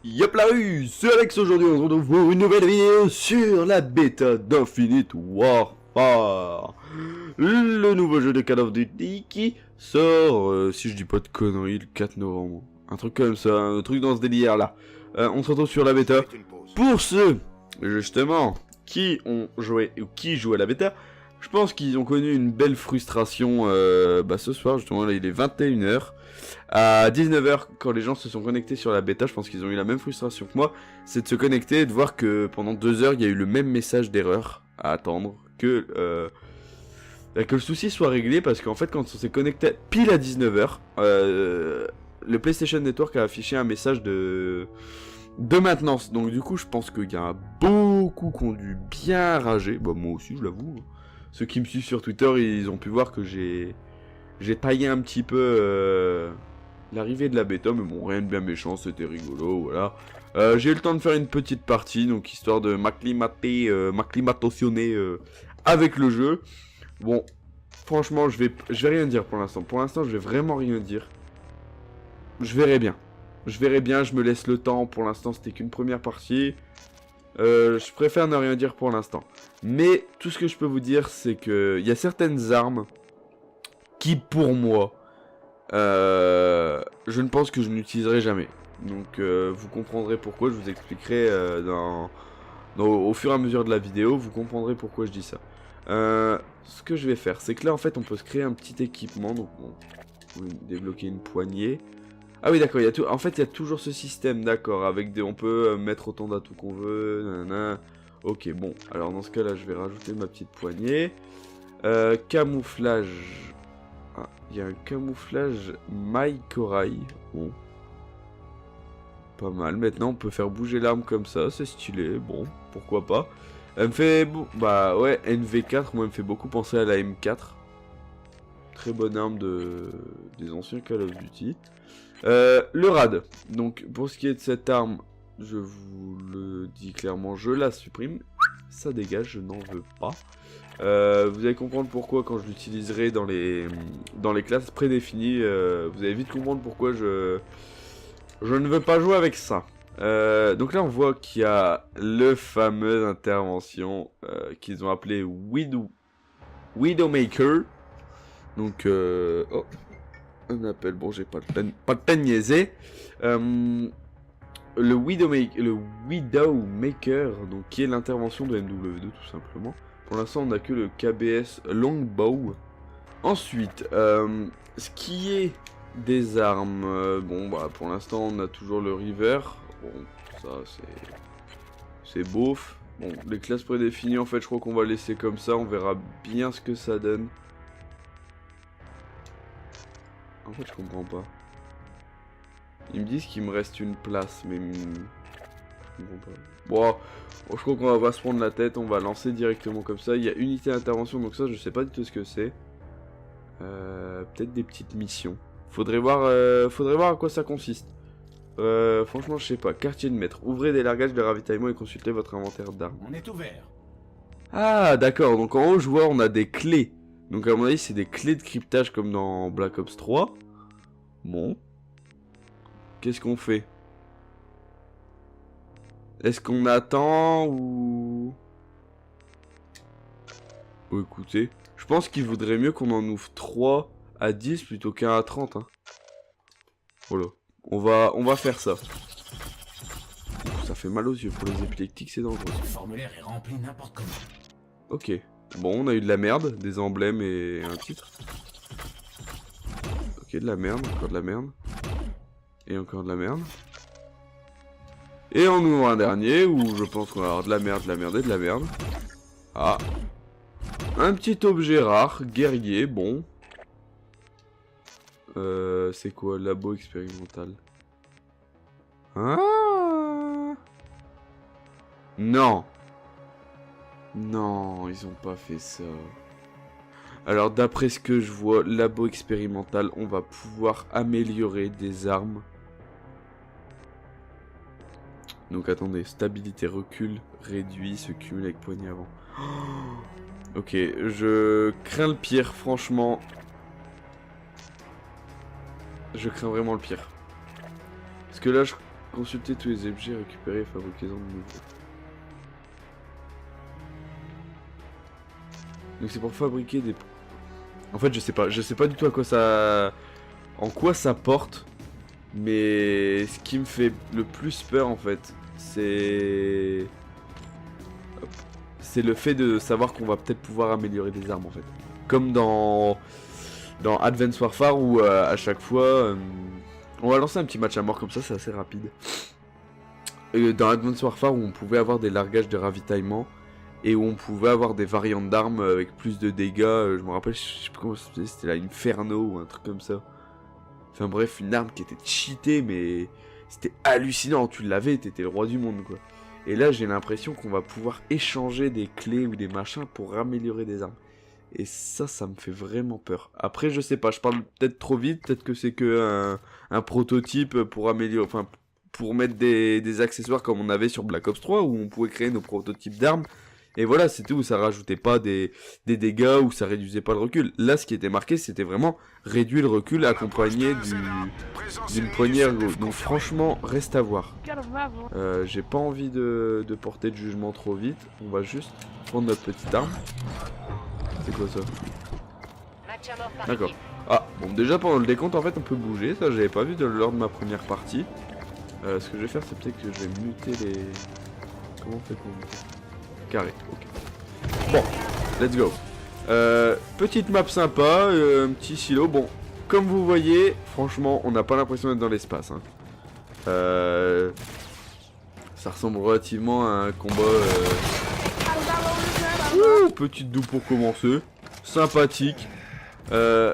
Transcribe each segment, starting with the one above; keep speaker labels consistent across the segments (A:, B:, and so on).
A: Yop la rue, c'est Alex, aujourd'hui on se retrouve pour une nouvelle vidéo sur la bêta d'Infinite Warfare. Le nouveau jeu de Call of Duty qui sort, si je dis pas de conneries, le 4 novembre. Un truc comme ça, un truc dans ce délire là. On se retrouve sur la bêta. Pour ceux, justement, qui ont joué ou qui jouent à la bêta, je pense qu'ils ont connu une belle frustration ce soir, justement, là il est 21h. À 19h, quand les gens se sont connectés sur la bêta, je pense qu'ils ont eu la même frustration que moi, c'est de se connecter et de voir que pendant 2 heures, il y a eu le même message d'erreur à attendre, que le souci soit réglé, parce qu'en fait, quand on s'est connecté pile à 19h, le PlayStation Network a affiché un message de maintenance. Donc du coup, je pense qu'il y a beaucoup qui ont dû bien rager, bah moi aussi, je l'avoue. Ceux qui me suivent sur Twitter, ils ont pu voir que j'ai taillé un petit peu l'arrivée de la bêta, mais bon, rien de bien méchant, c'était rigolo, voilà. J'ai eu le temps de faire une petite partie, donc histoire de m'acclimatationner avec le jeu. Bon, franchement, je vais rien dire pour l'instant. Pour l'instant, je vais vraiment rien dire. Je verrai bien. Je me laisse le temps. Pour l'instant, c'était qu'une première partie. Je préfère ne rien dire pour l'instant. Mais tout ce que je peux vous dire, c'est que il y a certaines armes qui, pour moi, je ne pense que je n'utiliserai jamais. Donc vous comprendrez pourquoi, je vous expliquerai au fur et à mesure de la vidéo, vous comprendrez pourquoi je dis ça. Ce que je vais faire, c'est que là en fait on peut se créer un petit équipement, donc bon, on peut débloquer une poignée. Ah oui d'accord, en fait il y a toujours ce système, d'accord, avec on peut mettre autant d'atouts qu'on veut, nanana. Ok, bon, alors dans ce cas là je vais rajouter ma petite poignée. Camouflage. Ah, il y a un camouflage maille corail. Bon. Pas mal. Maintenant, on peut faire bouger l'arme comme ça. C'est stylé. Bon, pourquoi pas. Elle me fait... Bah ouais, NV4, moi, elle me fait beaucoup penser à la M4. Très bonne arme des anciens Call of Duty. Le rad. Donc, pour ce qui est de cette arme, je vous le dis clairement, je la supprime. Ça dégage, je n'en veux pas. Vous allez comprendre pourquoi quand je l'utiliserai dans les classes prédéfinies. Vous allez vite comprendre pourquoi je ne veux pas jouer avec ça. Donc là on voit qu'il y a le fameuse intervention qu'ils ont appelée Widowmaker. Donc oh, un appel, bon j'ai pas de peine de niaiser. Le Widowmaker, donc qui est l'intervention de MW2 tout simplement. Pour l'instant, on n'a que le KBS Longbow. Ensuite, ce qui est des armes, bon bah pour l'instant on a toujours le River. Bon, ça c'est beauf. Bon, les classes prédéfinies, en fait, je crois qu'on va laisser comme ça. On verra bien ce que ça donne. En fait, je comprends pas. Ils me disent qu'il me reste une place, mais bon, je crois qu'on va pas se prendre la tête, on va lancer directement comme ça. Il y a unité d'intervention, donc ça je sais pas du tout ce que c'est. Peut-être des petites missions. Faudrait voir à quoi ça consiste. Franchement je sais pas. Quartier de maître. Ouvrez des largages de ravitaillement et consultez votre inventaire d'armes.
B: On est ouvert.
A: Ah d'accord, donc en haut je vois on a des clés. Donc à mon avis c'est des clés de cryptage comme dans Black Ops 3. Bon. Qu'est-ce qu'on fait? Est-ce qu'on attend ou... Oh, écoutez, je pense qu'il vaudrait mieux qu'on en ouvre 3 à 10 plutôt qu'un à 30. Hein. Voilà, on va faire ça. Ça fait mal aux yeux, pour les épileptiques c'est dangereux.
B: Ce formulaire est rempli n'importe comment.
A: Ok, bon on a eu de la merde, des emblèmes et un titre. Ok, de la merde, encore de la merde. Et encore de la merde. Et on ouvre un dernier où je pense qu'on va avoir de la merde et de la merde. Ah. Un petit objet rare, guerrier, bon. C'est quoi? Labo expérimental. Ah. Non. Non, ils ont pas fait ça. Alors d'après ce que je vois, labo expérimental, on va pouvoir améliorer des armes. Donc attendez, stabilité recul, réduit, se cumule avec poignée avant. Oh, ok, je crains le pire, franchement. Je crains vraiment le pire. Parce que là, Consultez tous les objets récupérés et fabriquez-en de nouveaux. Donc c'est pour fabriquer des... En fait je sais pas du tout à quoi ça... En quoi ça porte. Mais ce qui me fait le plus peur en fait, c'est le fait de savoir qu'on va peut-être pouvoir améliorer des armes en fait. Comme dans Advance Warfare où à chaque fois... on va lancer un petit match à mort comme ça, c'est assez rapide. Dans Advance Warfare où on pouvait avoir des largages de ravitaillement et où on pouvait avoir des variantes d'armes avec plus de dégâts. Je me rappelle, je sais plus comment c'était la Inferno ou un truc comme ça. Enfin bref, une arme qui était cheatée, mais c'était hallucinant. Tu l'avais, t'étais le roi du monde, quoi. Et là, j'ai l'impression qu'on va pouvoir échanger des clés ou des machins pour améliorer des armes. Et ça me fait vraiment peur. Après, je sais pas, je parle peut-être trop vite. Peut-être que c'est que un prototype pour améliorer... Enfin, pour mettre des accessoires comme on avait sur Black Ops 3, où on pouvait créer nos prototypes d'armes. Et voilà, c'était où ça rajoutait pas des dégâts, où ça réduisait pas le recul. Là, ce qui était marqué, c'était vraiment réduire le recul accompagné d'une poignée ergo. Donc franchement, reste à voir. J'ai pas envie de porter de jugement trop vite. On va juste prendre notre petite arme. C'est quoi ça? D'accord. Ah, bon déjà pendant le décompte, en fait, on peut bouger. Ça, j'avais pas vu lors de ma première partie. Ce que je vais faire, c'est peut-être que je vais muter les... Comment on fait pour muter? Carré, ok. Bon, let's go. Petite map sympa, un petit silo. Bon, comme vous voyez, franchement, on n'a pas l'impression d'être dans l'espace. Hein. Ça ressemble relativement à un combat... Ouh, petite double pour commencer. Sympathique.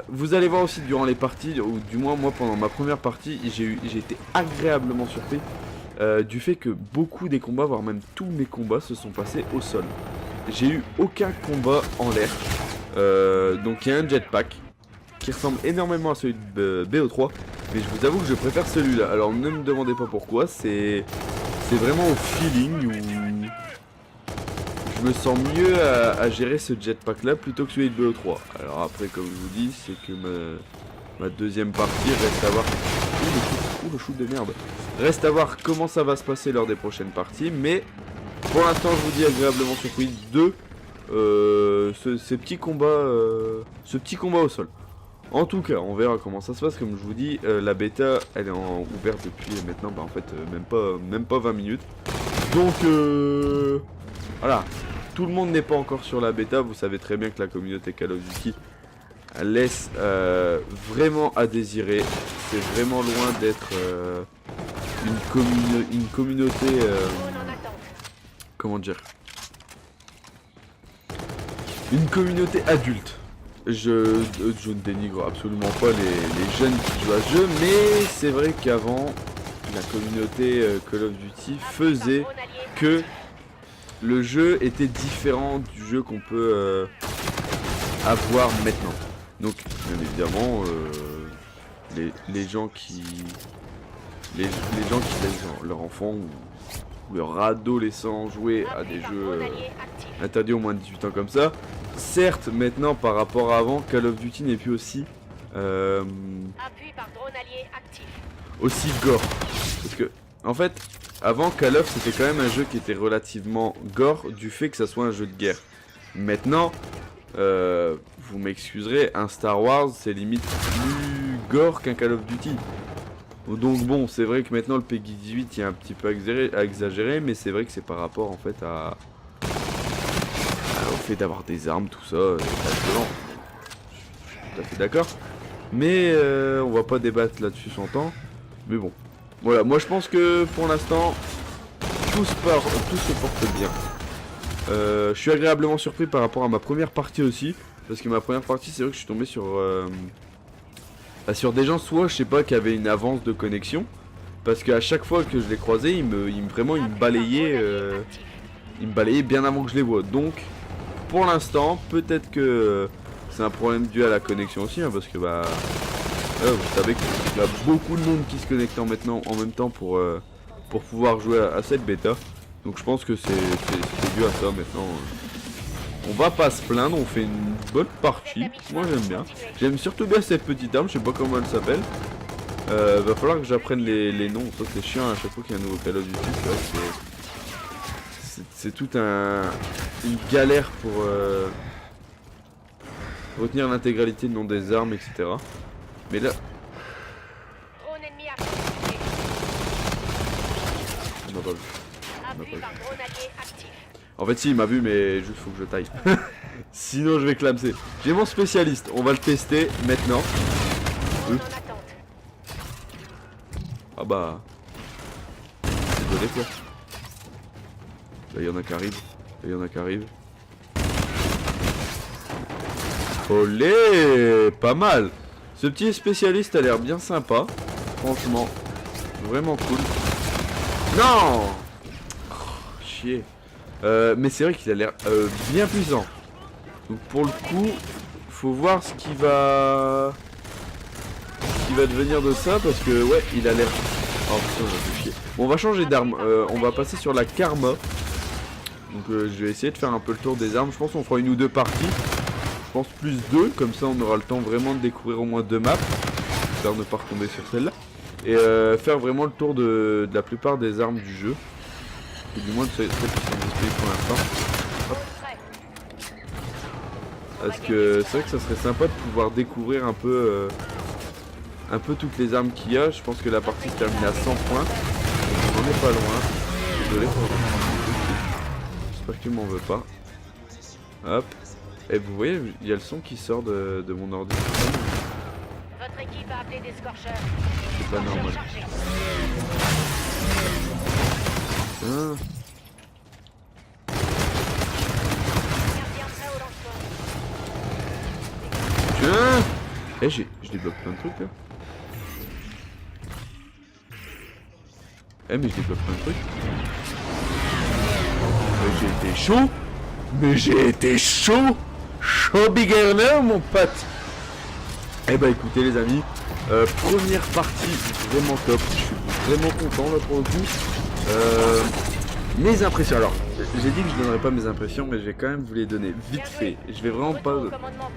A: Vous allez voir aussi durant les parties, ou du moins moi pendant ma première partie, j'ai été agréablement surpris. Du fait que beaucoup des combats, voire même tous mes combats se sont passés au sol. J'ai eu aucun combat en l'air. Donc il y a un jetpack qui ressemble énormément à celui de BO3. Mais je vous avoue que je préfère celui-là. Alors ne me demandez pas pourquoi, c'est vraiment au feeling où je me sens mieux à gérer ce jetpack là plutôt que celui de BO3. Alors après comme je vous dis, c'est que ma deuxième partie reste à voir... Ouh, le shoot de merde. Reste à voir comment ça va se passer lors des prochaines parties, mais pour l'instant je vous dis agréablement surpris de ce petit combat au sol. En tout cas, on verra comment ça se passe. Comme je vous dis, la bêta elle est ouverte depuis maintenant, bah en fait même pas 20 minutes. Donc voilà, tout le monde n'est pas encore sur la bêta. Vous savez très bien que la communauté Call of Duty laisse vraiment à désirer. C'est vraiment loin d'être une communauté comment dire, une communauté adulte. Je ne dénigre absolument pas les jeunes qui jouent à ce jeu, mais c'est vrai qu'avant la communauté Call of Duty faisait que le jeu était différent du jeu qu'on peut avoir maintenant. Donc bien évidemment les gens qui laissent leur enfant ou leur adolescent jouer à des jeux interdits aux moins de 18 ans comme ça. Certes, maintenant par rapport à avant, Call of Duty n'est plus aussi aussi gore. Parce que en fait, avant Call of c'était quand même un jeu qui était relativement gore du fait que ça soit un jeu de guerre. Maintenant, vous m'excuserez, un Star Wars c'est limite plus gore qu'un Call of Duty. Donc bon, c'est vrai que maintenant le PEGI 18 il est un petit peu exagéré, mais c'est vrai que c'est par rapport en fait au fait d'avoir des armes, tout ça, c'est pas violent. Je suis tout à fait d'accord. Mais on va pas débattre là-dessus sans temps. Mais bon, voilà, moi je pense que pour l'instant tout se porte bien. Je suis agréablement surpris par rapport à ma première partie aussi. Parce que ma première partie, c'est vrai que je suis tombé sur des gens, soit je sais pas, qui avaient une avance de connexion. Parce qu'à chaque fois que je les croisais, ils me balayaient bien avant que je les vois. Donc pour l'instant, peut-être que c'est un problème dû à la connexion aussi, hein, parce que bah vous savez qu'il y a beaucoup de monde qui se connecte en même temps pour pouvoir jouer à cette bêta. Donc je pense que c'est dû à ça maintenant. On va pas se plaindre, on fait une bonne partie. Moi j'aime bien. J'aime surtout bien cette petite arme, je sais pas comment elle s'appelle. Va falloir que j'apprenne les noms, ça c'est chiant à chaque fois qu'il y a un nouveau Call of Duty, c'est vrai que c'est tout une galère pour retenir l'intégralité du nom des armes, etc. Mais là...
C: Drone ennemi actif.
A: On m'a pas vu.
C: Appui par drone allié actif.
A: En fait si il m'a vu mais juste faut que je taille. Sinon je vais clamser. J'ai mon spécialiste, on va le tester maintenant.
C: Drone en attente.
A: Ah bah... Désolé quoi. Là y'en a qui arrivent. Là y'en a qui arrivent. Olé, pas mal. Ce petit spécialiste a l'air bien sympa. Franchement, vraiment cool. Non, oh, chier. Mais c'est vrai qu'il a l'air bien puissant. Donc pour le coup, faut voir ce qui va devenir de ça parce que ouais, il a l'air. Oh putain, ça fait chier. Bon, on va changer d'arme. On va passer sur la Karma. Donc je vais essayer de faire un peu le tour des armes. Je pense qu'on fera une ou deux parties. Je pense plus 2, comme ça on aura le temps vraiment de découvrir au moins 2 maps. J'espère ne pas retomber sur celle-là. Et faire vraiment le tour de la plupart des armes du jeu. Et du moins de celles qui sont disponibles pour l'instant. Parce que c'est vrai que ça serait sympa de pouvoir découvrir un peu toutes les armes qu'il y a. Je pense que la partie se termine à 100 points. Donc on est pas loin. Désolé pour le... J'espère que tu m'en veux pas. Hop. Et vous voyez, il y a le son qui sort de mon ordinateur.
C: Votre équipe a appelé des scorchers.
A: C'est pas normal. Ah.
C: Gardien prêt au lancement.
A: Tiens. Eh, je débloque plein de trucs là. Eh, mais je débloque plein de trucs. Mais j'ai été chaud. Mais j'ai été chaud. Chaud big earner, mon pote. Eh bah écoutez les amis, première partie vraiment top. Je suis vraiment content là pour le coup. Mes impressions. Alors, j'ai dit que je donnerais pas mes impressions, mais je vais quand même vous les donner vite fait. Je vais vraiment pas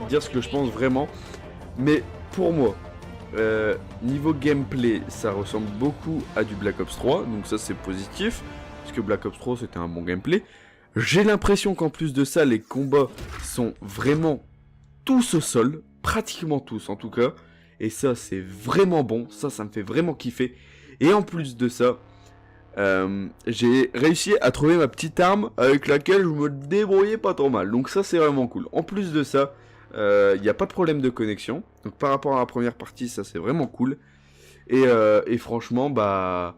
A: dire ce que je pense vraiment. Mais pour moi, niveau gameplay, ça ressemble beaucoup à du Black Ops 3. Donc ça c'est positif. Parce que Black Ops 3 c'était un bon gameplay. J'ai l'impression qu'en plus de ça, les combats sont vraiment tous au sol. Pratiquement tous en tout cas. Et ça c'est vraiment bon. Ça me fait vraiment kiffer. Et en plus de ça, j'ai réussi à trouver ma petite arme avec laquelle je me débrouillais pas trop mal. Donc ça c'est vraiment cool. En plus de ça, il n'y a pas de problème de connexion. Donc par rapport à la première partie, ça c'est vraiment cool. Et franchement, bah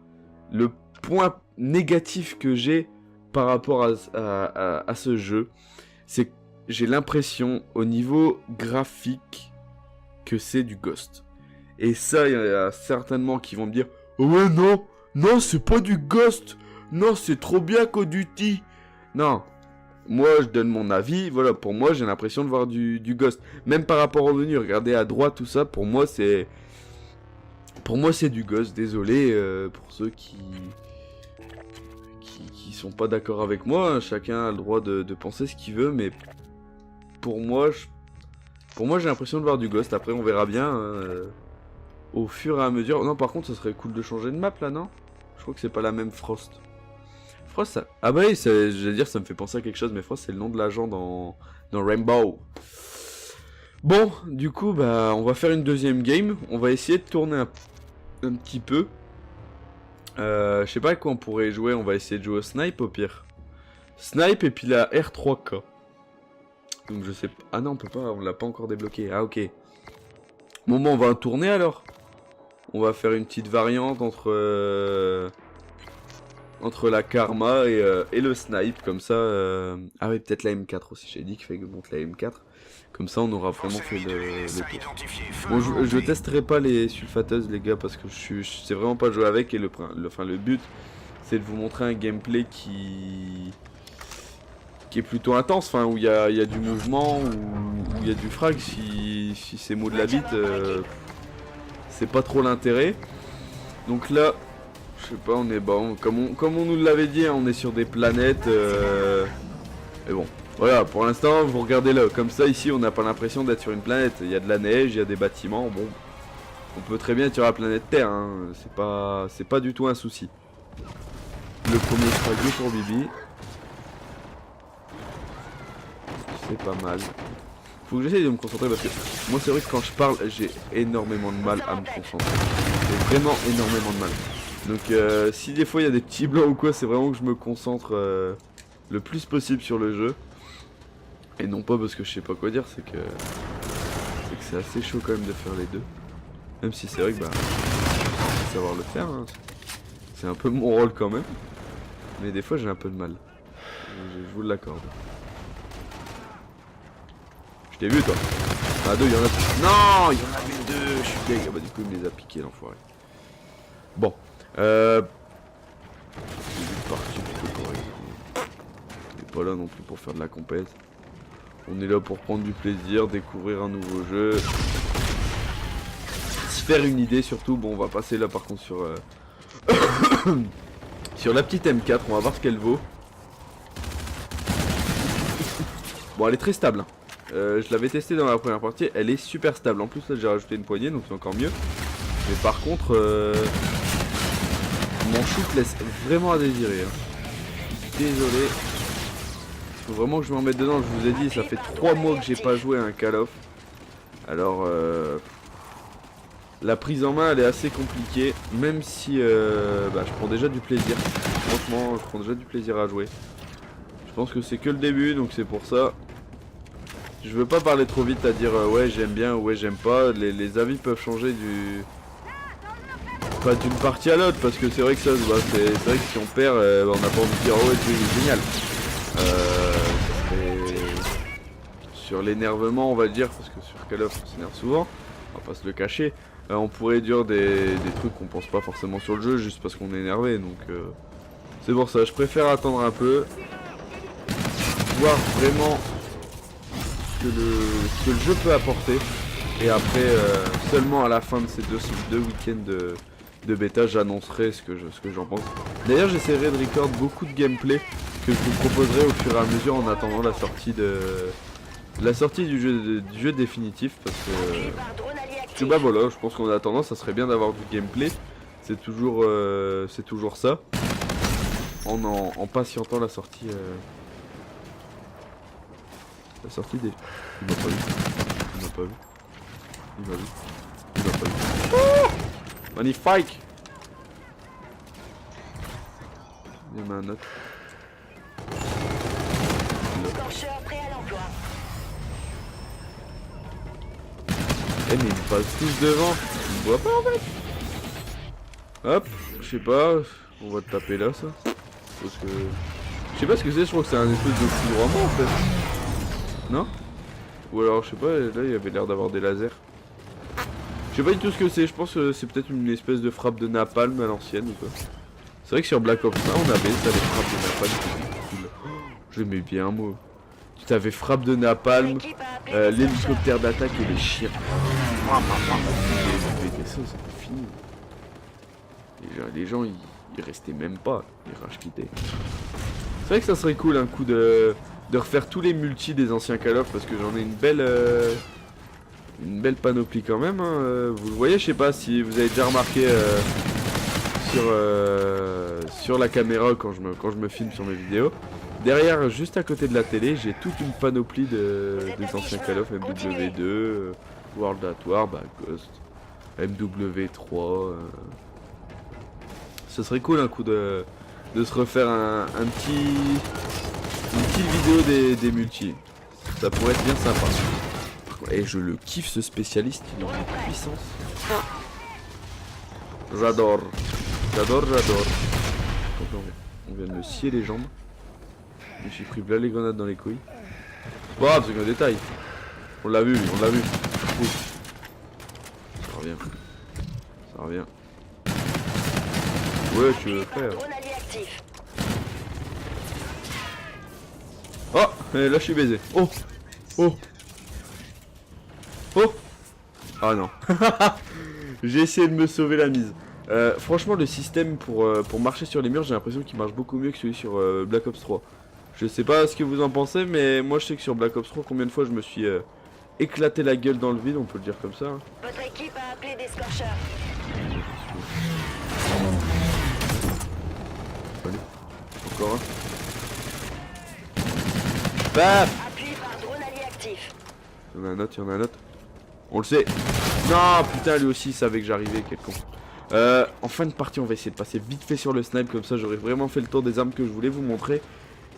A: le point négatif que j'ai par rapport à ce jeu, c'est que j'ai l'impression au niveau graphique que c'est du Ghost. Et ça, il y a certainement qui vont me dire oh ouais non c'est pas du Ghost, non c'est trop bien Call of Duty. Non, moi je donne mon avis, voilà, pour moi j'ai l'impression de voir du Ghost. Même par rapport au menu, regardez à droite tout ça, pour moi c'est du Ghost, désolé pour ceux qui sont pas d'accord avec moi, hein. Chacun a le droit de penser ce qu'il veut, mais pour moi j'ai l'impression de voir du Ghost. Après on verra bien au fur et à mesure. Non, par contre ce serait cool de changer de map là, non? Je crois que c'est pas la même Frost. Frost ça... Ah bah oui, j'allais dire ça me fait penser à quelque chose, mais Frost c'est le nom de l'agent dans Rainbow. Bon, du coup bah on va faire une deuxième game. On va essayer de tourner un petit peu. Je sais pas à quoi on pourrait jouer, on va essayer de jouer au snipe au pire. Snipe et puis la R3K. Donc je sais pas... Ah non on peut pas, on l'a pas encore débloqué. Ah ok. Bon on va tourner alors. On va faire une petite variante entre la Karma et le snipe comme ça. Ah oui peut-être la M4 aussi, j'ai dit qu'il fallait que je monte la M4. Comme ça on aura vraiment fait le tour. Bon je testerai pas les sulfateuses les gars parce que je sais vraiment pas jouer avec et le but c'est de vous montrer un gameplay qui est plutôt intense, enfin où il y a du mouvement, où il y a du frag. Si c'est mot de la bite, c'est pas trop l'intérêt. Donc là, je sais pas, on est bon, comme on nous l'avait dit, hein, on est sur des planètes. Et bon, voilà, pour l'instant, vous regardez là, comme ça ici, on n'a pas l'impression d'être sur une planète. Il y a de la neige, il y a des bâtiments, bon. On peut très bien tirer la planète Terre, hein. C'est pas du tout un souci. Le premier sera go pour Bibi. C'est pas mal. Faut que j'essaye de me concentrer parce que moi c'est vrai que quand je parle j'ai énormément de mal à me concentrer. J'ai vraiment énormément de mal. Donc si des fois il y a des petits blancs ou quoi, c'est vraiment que je me concentre le plus possible sur le jeu. Et non pas parce que je sais pas quoi dire, c'est que c'est assez chaud quand même de faire les deux. Même si c'est vrai que bah faut savoir le faire, hein. C'est un peu mon rôle quand même. Mais des fois j'ai un peu de mal. Je vous l'accorde. Je t'ai vu toi. Ah deux, il y en a. Non, il y en avait deux. Je suis deg. Ah bah du coup il me les a piqués l'enfoiré. Bon. J'ai vite parti plutôt correct. On est pas là non plus pour faire de la compète. On est là pour prendre du plaisir, découvrir un nouveau jeu. Se faire une idée surtout. Bon on va passer là par contre sur sur la petite M4, on va voir ce qu'elle vaut. Bon elle est très stable hein. Je l'avais testé dans la première partie, elle est super stable. En plus là j'ai rajouté une poignée donc c'est encore mieux. Mais par contre mon shoot laisse vraiment à désirer hein. Désolé. Il faut vraiment que je m'en mette dedans. Je vous ai dit ça fait 3 mois que j'ai pas joué à un Call of. Alors la prise en main elle est assez compliquée. Même si bah, je prends déjà du plaisir. Franchement je prends déjà du plaisir à jouer. Je pense que c'est que le début donc c'est pour ça. Je veux pas parler trop vite à dire ouais j'aime bien ou ouais j'aime pas. Les avis peuvent changer pas d'une partie à l'autre parce que c'est vrai que ça bah, c'est vrai que si on perd on n'a pas envie de dire oh ouais c'est génial. Sur l'énervement on va dire parce que sur Call of on s'énerve souvent. On va pas se le cacher. On pourrait dire des trucs qu'on pense pas forcément sur le jeu juste parce qu'on est énervé donc c'est pour ça je préfère attendre un peu. Voir vraiment ce que le jeu peut apporter et après seulement à la fin de ces deux week-ends de bêta j'annoncerai ce que j'en pense. D'ailleurs j'essaierai de record beaucoup de gameplay que je vous proposerai au fur et à mesure en attendant la sortie du jeu définitif parce que bah voilà je pense qu'en attendant ça serait bien d'avoir du gameplay. C'est toujours ça en patientant la sortie des... Il m'a pas vu. Il m'a pas vu. Il m'a vu. Il m'a pas vu. Oh magnifique. Il y en a un autre.
C: Déclencheur prêt à l'emploi.
A: Eh mais ils me passent tous devant. Ils me voient pas en fait. Hop, je sais pas. On va te taper là ça. Parce que... Je sais pas ce que c'est, je crois que c'est un espèce de coup de roman en fait. Non? Ou alors je sais pas, là il y avait l'air d'avoir des lasers. Je sais pas du tout ce que c'est, je pense que c'est peut-être une espèce de frappe de napalm à l'ancienne ou quoi. C'est vrai que sur Black Ops 1 on avait ça, les frappes de napalm. Oh, j'aimais bien moi. Tu t'avais frappe de napalm, l'hélicoptère d'attaque et les chiens. Ça c'était fini. Les gens ils restaient même pas, ils rage quittaient. C'est vrai que ça serait cool un coup de refaire tous les multis des anciens Call of parce que j'en ai une belle panoplie quand même hein. Vous le voyez, je sais pas si vous avez déjà remarqué sur la caméra quand je me filme sur mes vidéos. Derrière, juste à côté de la télé, j'ai toute une panoplie des anciens Call of, MW2, World at War, bah, Ghost, MW3. Ce serait cool un coup de se refaire une petite vidéo des multis. Ça pourrait être bien sympa. Et je le kiffe ce spécialiste, il est en puissance. J'adore. On vient de me scier les jambes. Je me suis pris là les grenades dans les couilles. Bon, c'est un détail. On l'a vu. Ouf. Ça revient. Ouais, tu veux faire. Oh, là je suis baisé. Oh. Ah non. J'ai essayé de me sauver la mise. Franchement, le système pour marcher sur les murs, j'ai l'impression qu'il marche beaucoup mieux que celui sur Black Ops 3. Je sais pas ce que vous en pensez, mais moi je sais que sur Black Ops 3, combien de fois je me suis éclater la gueule dans le vide, on peut le dire comme ça. Hein.
C: Votre équipe a appelé des scorchers.
A: Allez, encore un. Baf!
C: Appui par drone allié actif.
A: Il y en a un autre, il y en a un autre. On le sait. Non, putain, lui aussi il savait que j'arrivais, quel con. En fin de partie, on va essayer de passer vite fait sur le snipe, comme ça j'aurai vraiment fait le tour des armes que je voulais vous montrer.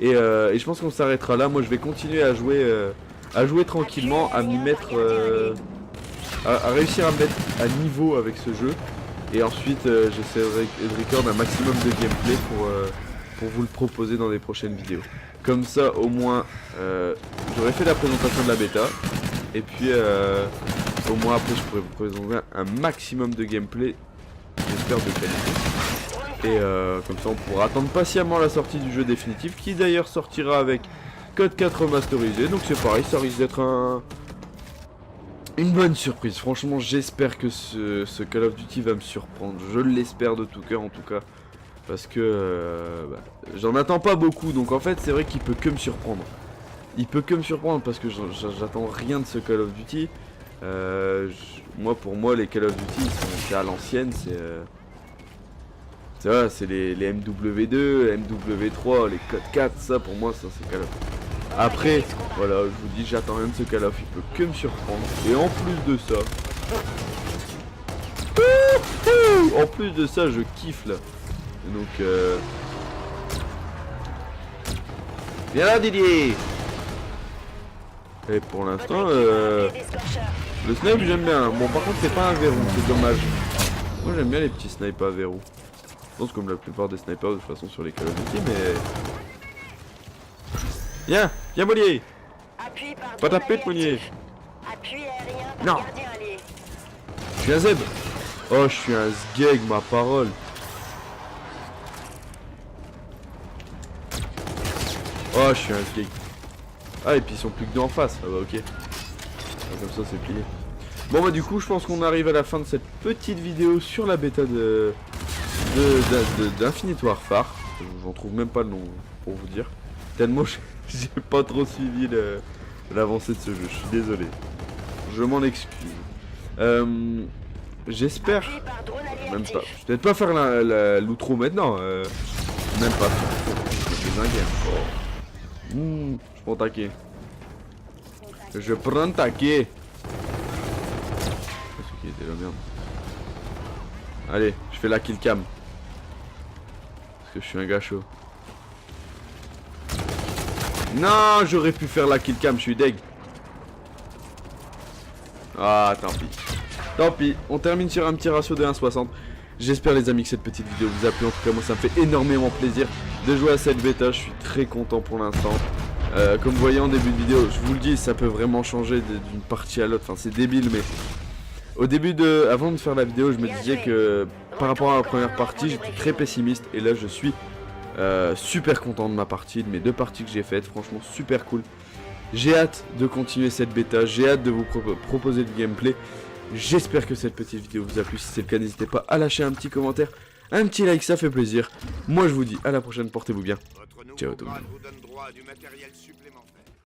A: Et je pense qu'on s'arrêtera là. Moi je vais continuer à jouer tranquillement, à m'y mettre, à réussir à me mettre à niveau avec ce jeu. Et ensuite j'essaierai de record un maximum de gameplay pour vous le proposer dans les prochaines vidéos. Comme ça au moins j'aurai fait la présentation de la bêta. Et puis au moins après je pourrai vous présenter un maximum de gameplay, j'espère de qualité. Et comme ça on pourra attendre patiemment la sortie du jeu définitif, qui d'ailleurs sortira avec Code 4 remasterisé. Donc c'est pareil, ça risque d'être une bonne surprise. Franchement j'espère que ce Call of Duty va me surprendre. Je l'espère de tout cœur en tout cas. Parce que j'en attends pas beaucoup. Donc en fait c'est vrai qu'il peut que me surprendre. Il peut que me surprendre parce que j'attends rien de ce Call of Duty. Pour moi les Call of Duty c'est à l'ancienne, c'est les MW2, MW3, les Code 4, ça pour moi ça c'est Call of. Après, voilà, je vous dis j'attends rien de ce Call of, il peut que me surprendre. Et en plus de ça, je kiffe là. Et donc viens là Didier. Et pour l'instant, le snipe j'aime bien. Bon par contre c'est pas un verrou, c'est dommage. Moi j'aime bien les petits snipes à verrou. Je pense comme la plupart des snipers de toute façon sur les Call of Duty, mais... Viens, viens Mollier. Pas ta pute Mollier. Non. Je suis un zeb. Oh je suis un sgeg, ma parole. Oh je suis un sgeg. Ah et puis ils sont plus que deux en face. Ah bah ok. Ah, comme ça c'est plié. Bon bah du coup je pense qu'on arrive à la fin de cette petite vidéo sur la bêta d'Infinite Warfare. J'en trouve même pas le nom pour vous dire. Tellement j'ai pas trop suivi l'avancée de ce jeu. Je suis désolé. Je m'en excuse. J'espère. Même pas. Je vais peut-être pas faire l'outro maintenant. Même pas. Je suis un game. Je prends taquet. Je prends taquet. C'est ce qui était la merde. Allez, je fais la kill cam. Parce que je suis un gars chaud. Non, j'aurais pu faire la kill cam, je suis deg. Ah, tant pis. Tant pis, on termine sur un petit ratio de 1,60. J'espère les amis que cette petite vidéo vous a plu. En tout cas moi ça me fait énormément plaisir de jouer à cette bêta. Je suis très content pour l'instant. Comme vous voyez en début de vidéo, je vous le dis, ça peut vraiment changer d'une partie à l'autre. Enfin c'est débile mais... Avant de faire la vidéo, je me disais que par rapport à la première partie, j'étais très pessimiste. Et là je suis super content de ma partie, de mes deux parties que j'ai faites. Franchement super cool. J'ai hâte de continuer cette bêta, j'ai hâte de vous proposer du gameplay. J'espère que cette petite vidéo vous a plu. Si c'est le cas, n'hésitez pas à lâcher un petit commentaire, un petit like, ça fait plaisir. Moi je vous dis à la prochaine, portez-vous bien. Ciao tout le monde.